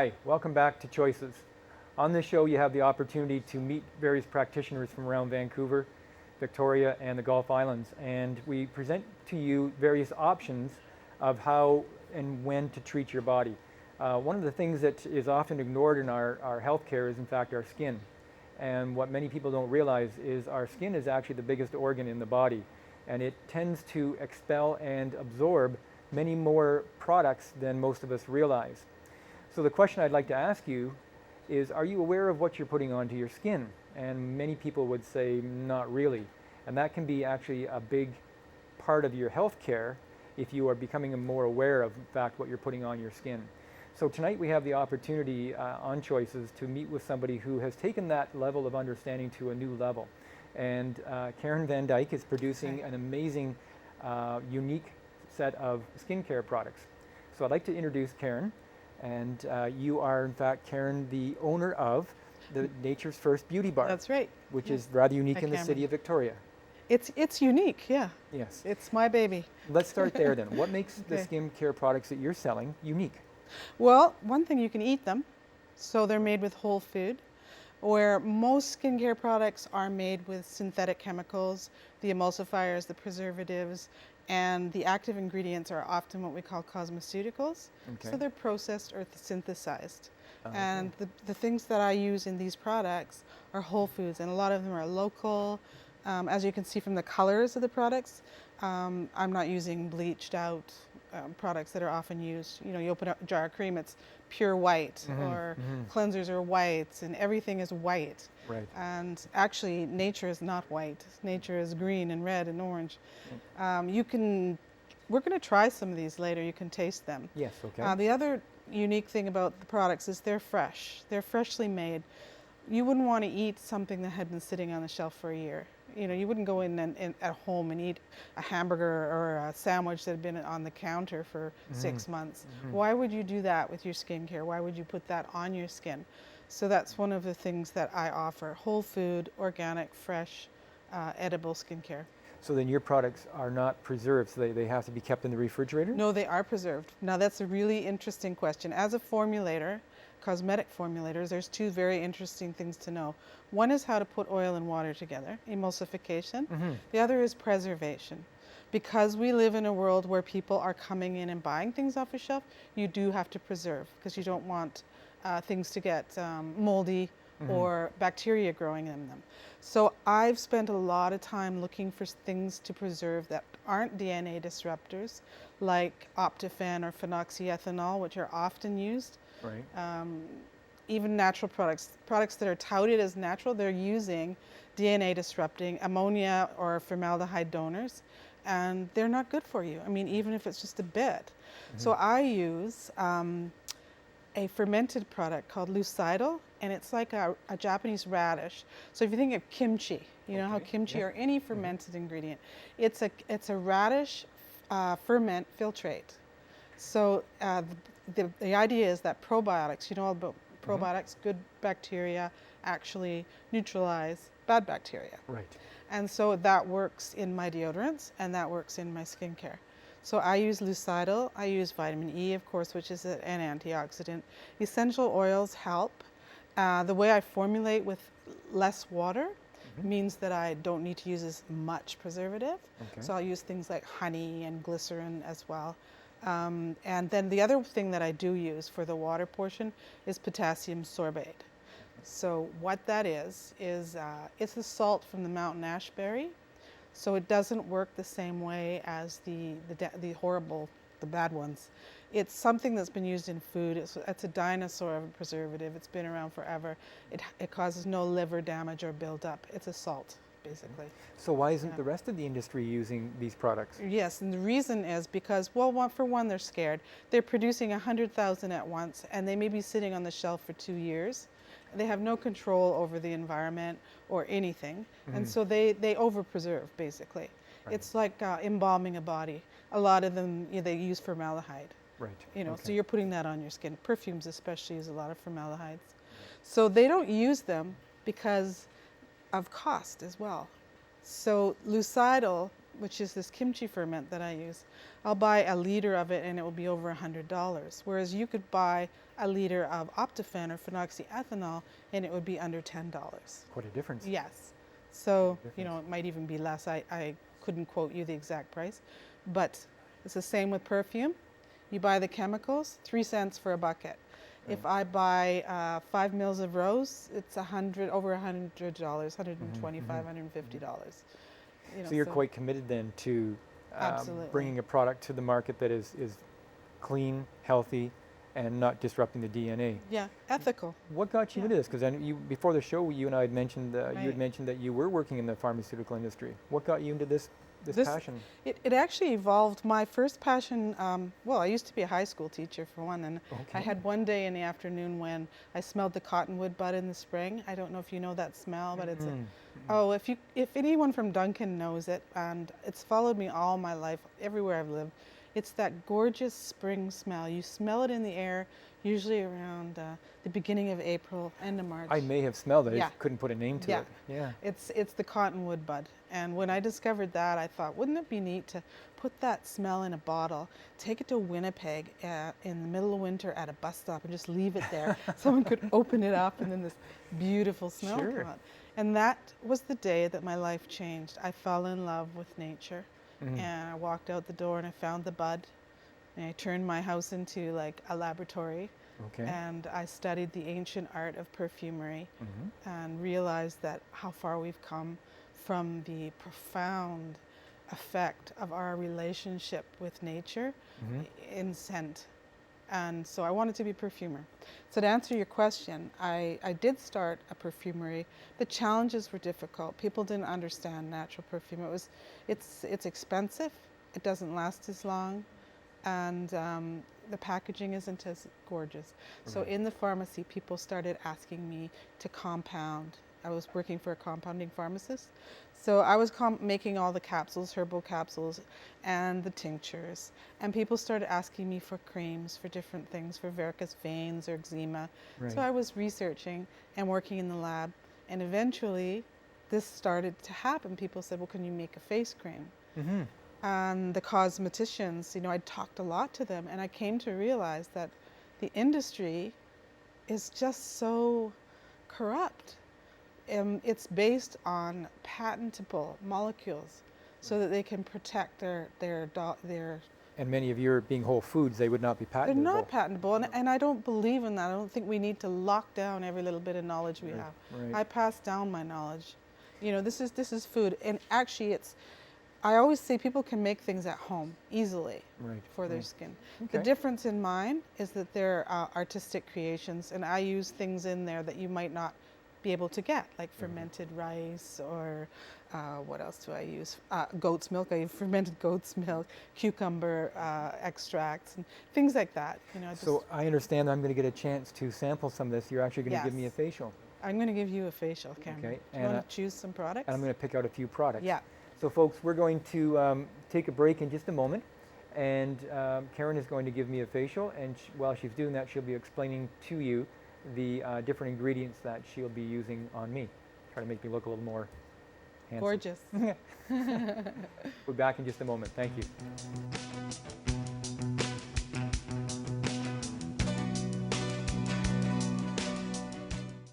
Hi, welcome back to Choices. On this show, you have the opportunity to meet various practitioners from around Vancouver, Victoria, and the Gulf Islands, and we present to you various options of how and when to treat your body. One of the things that is often ignored in our healthcare is, in fact, our skin. And what many people don't realize is our skin is actually the biggest organ in the body, and it tends to expel and absorb many more products than most of us realize. So the question I'd like to ask you is, are you aware of what you're putting onto your skin? And many people would say, not really. And that can be actually a big part of your health care if you are becoming more aware of, in fact, what you're putting on your skin. So tonight we have the opportunity on Choices to meet with somebody who has taken that level of understanding to a new level. And Karen VanDyck is producing an amazing, unique set of skincare products. So I'd like to introduce Karen. And you are, in fact, Karen, the owner of the Natures First Beaty Bar. That's right. Which is rather unique in the city of Victoria. It's unique, yeah. Yes. It's my baby. Let's start there then. What makes the skincare products that you're selling unique? Well, one thing, you can eat them. So they're made with whole food, where most skincare products are made with synthetic chemicals, the emulsifiers, the preservatives, and the active ingredients are often what we call cosmeceuticals. Okay. So they're processed or synthesized. Okay. And the things that I use in these products are whole foods, and a lot of them are local. As you can see from the colors of the products, I'm not using bleached out products that are often used. You know, you open up a jar of cream, it's pure white, or cleansers are white, and everything is white. Right. And actually, nature is not white. Nature is green and red and orange. We're going to try some of these later. You can taste them. Yes, okay. The other unique thing about the products is they're fresh. They're freshly made. You wouldn't want to eat something that had been sitting on the shelf for a year. You know, you wouldn't go in at home and eat a hamburger or a sandwich that had been on the counter for 6 months. Why would you do that with your skincare? Why would you put that on your skin? So that's one of the things that I offer: whole food, organic, fresh, edible skincare. So then your products are not preserved, so they have to be kept in the refrigerator? No, they are preserved. Now that's a really interesting question. As a formulator, cosmetic formulators, there's two very interesting things to know. One is how to put oil and water together, emulsification. The other is preservation. Because we live in a world where people are coming in and buying things off a shelf, you do have to preserve, because you don't want things to get moldy or bacteria growing in them. So I've spent a lot of time looking for things to preserve that aren't DNA disruptors, like optifen or phenoxyethanol, which are often used. Right. Even natural products that are touted as natural, they're using DNA disrupting ammonia or formaldehyde donors, and they're not good for you. I mean, even if it's just a bit. So I use a fermented product called lucidal, and it's like a Japanese radish. So if you think of kimchi, you know how kimchi or any fermented ingredient, it's a radish ferment filtrate. So the idea is that probiotics, you know all about probiotics, good bacteria actually neutralize bad bacteria. Right. And so that works in my deodorants, and that works in my skincare. So I use lucidal, I use vitamin E, of course, which is an antioxidant. Essential oils help. The way I formulate with less water means that I don't need to use as much preservative. So I'll use things like honey and glycerin as well. And then the other thing that I do use for the water portion is potassium sorbate. So what that is it's the salt from the mountain ash berry. So it doesn't work the same way as the bad ones. It's something that's been used in food. It's a dinosaur of a preservative. It's been around forever. It causes no liver damage or buildup. It's a salt, basically. So why isn't the rest of the industry using these products? Yes, and the reason is because, well, for one, they're scared. They're producing 100,000 at once, and they may be sitting on the shelf for 2 years. They have no control over the environment or anything, and so they over-preserve, basically. Right. It's like embalming a body. A lot of them, they use formaldehyde. Right. You know, so you're putting that on your skin. Perfumes especially use a lot of formaldehydes. So they don't use them because of cost as well. So lucidal which is this kimchi ferment that I use, I'll buy a liter of it and it will be over $100. Whereas you could buy a liter of Optifen or phenoxyethanol and it would be under $10. Quite a difference. Yes. So, you know, it might even be less. I couldn't quote you the exact price, but it's the same with perfume. You buy the chemicals, 3 cents for a bucket. Right. If I buy 5 mils of rose, it's over $100, $125, $150. You know, So you're quite committed then to absolutely bringing a product to the market that is clean, healthy, and not disrupting the DNA. Yeah, ethical. What got you into this? Because before the show, you and I had mentioned you Right. had mentioned that you were working in the pharmaceutical industry. What got you into this passion? It actually evolved. My first passion, well, I used to be a high school teacher for one, and Okay. I had one day in the afternoon when I smelled the cottonwood bud in the spring. I don't know if you know that smell, but it's oh, if anyone from Duncan knows it, and it's followed me all my life, everywhere I've lived. It's that gorgeous spring smell. You smell it in the air, usually around the beginning of April, end of March. I may have smelled it. I Yeah. just couldn't put a name to Yeah. it. Yeah. It's the cottonwood bud. And when I discovered that, I thought, wouldn't it be neat to put that smell in a bottle, take it to Winnipeg in the middle of winter at a bus stop and just leave it there. Someone could open it up and then this beautiful smell Sure. come out. And that was the day that my life changed. I fell in love with nature. And I walked out the door and I found the bud. And I turned my house into like a laboratory. Okay. And I studied the ancient art of perfumery and realized that how far we've come from the profound effect of our relationship with nature in scent. And so I wanted to be a perfumer. So to answer your question, I did start a perfumery. The challenges were difficult. People didn't understand natural perfume. It's expensive. It doesn't last as long. And the packaging isn't as gorgeous. So in the pharmacy, people started asking me to compound. I was working for a compounding pharmacist. So I was making all the capsules, herbal capsules, and the tinctures. And people started asking me for creams for different things, for varicose veins or eczema. Right. So I was researching and working in the lab. And eventually, this started to happen. People said, well, can you make a face cream? And the cosmeticians, you know, I talked a lot to them, and I came to realize that the industry is just so corrupt. It's based on patentable molecules so that they can protect their And many of your being whole foods, they would not be they're patentable. not patentable, and I don't believe in that. I don't think we need to lock down every little bit of knowledge we have. Right. I pass down my knowledge. You know, this is food, and actually I always say people can make things at home easily for their skin. Okay. The difference in mine is that they're artistic creations, and I use things in there that you might not be able to get, like fermented rice or what else do I use? Goat's milk. I use fermented goat's milk, cucumber extracts, and things like that. You know. So I understand I'm going to get a chance to sample some of this. You're actually going to give me a Yes. facial. I'm going to give you a facial, Cameron. Okay. Do you want to choose some products? And I'm going to pick out a few products. Yeah. So folks, we're going to take a break in just a moment, and Karen is going to give me a facial, and while she's doing that, she'll be explaining to you the different ingredients that she'll be using on me. Try to make me look a little more handsome. Gorgeous. We'll be back in just a moment. Thank you.